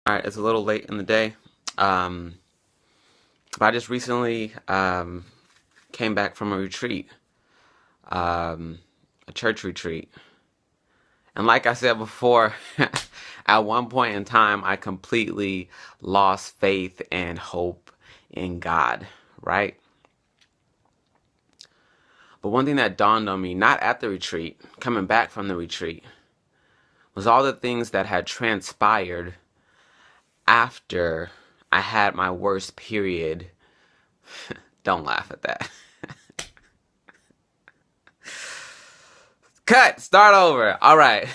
Alright, it's a little late in the day, but I just recently came back from a retreat, a church retreat. And like I said before, at one point in time, I completely lost faith and hope in God, right? But one thing that dawned on me, not at the retreat, coming back from the retreat, was all the things that had transpired after I had my worst period. Don't laugh at that. Cut! Start over. Alright.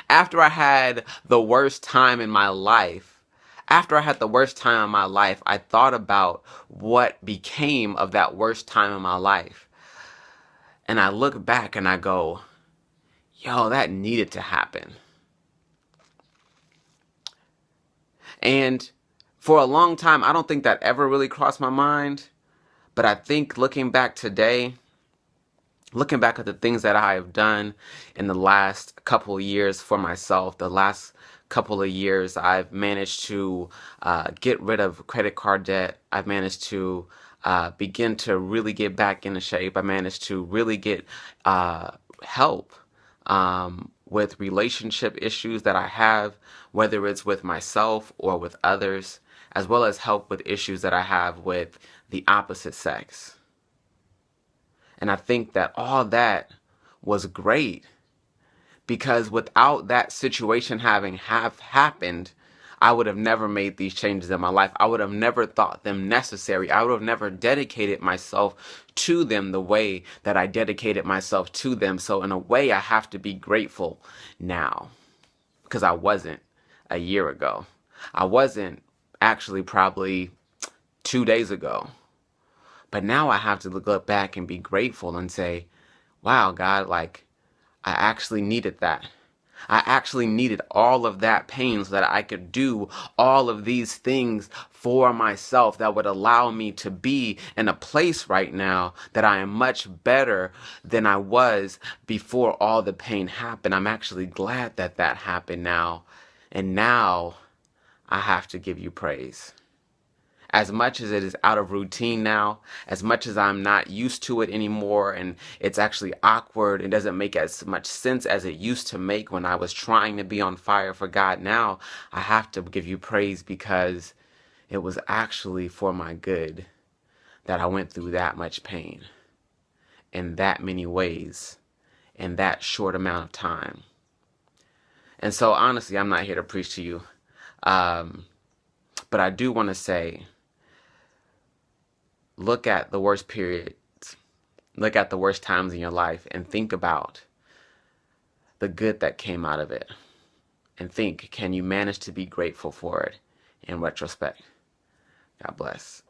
After I had the worst time in my life, I thought about what became of that worst time in my life. And I look back and I go, yo, that needed to happen. And for a long time, I don't think that ever really crossed my mind. But I think looking back today, looking back at the things that I have done in the last couple of years for myself, the last couple of years, I've managed to get rid of credit card debt. I've managed to begin to really get back into shape. I managed to really get help with relationship issues that I have, whether it's with myself or with others, as well as help with issues that I have with the opposite sex. And I think that all that was great, because without that situation having happened, I would have never made these changes in my life. I would have never thought them necessary. I would have never dedicated myself to them the way that I dedicated myself to them. So in a way, I have to be grateful now, because I wasn't a year ago. I wasn't actually probably 2 days ago. But now I have to look back and be grateful and say, wow, God, like, I actually needed that. I actually needed all of that pain so that I could do all of these things for myself that would allow me to be in a place right now that I am much better than I was before all the pain happened. I'm actually glad that that happened now. And now I have to give you praise. As much as it is out of routine now, as much as I'm not used to it anymore, and it's actually awkward, it doesn't make as much sense as it used to make when I was trying to be on fire for God, now I have to give you praise, because it was actually for my good that I went through that much pain in that many ways in that short amount of time. And so honestly, I'm not here to preach to you, but I do want to say, look at the worst periods, look at the worst times in your life, and think about the good that came out of it. And think, can you manage to be grateful for it in retrospect? God bless.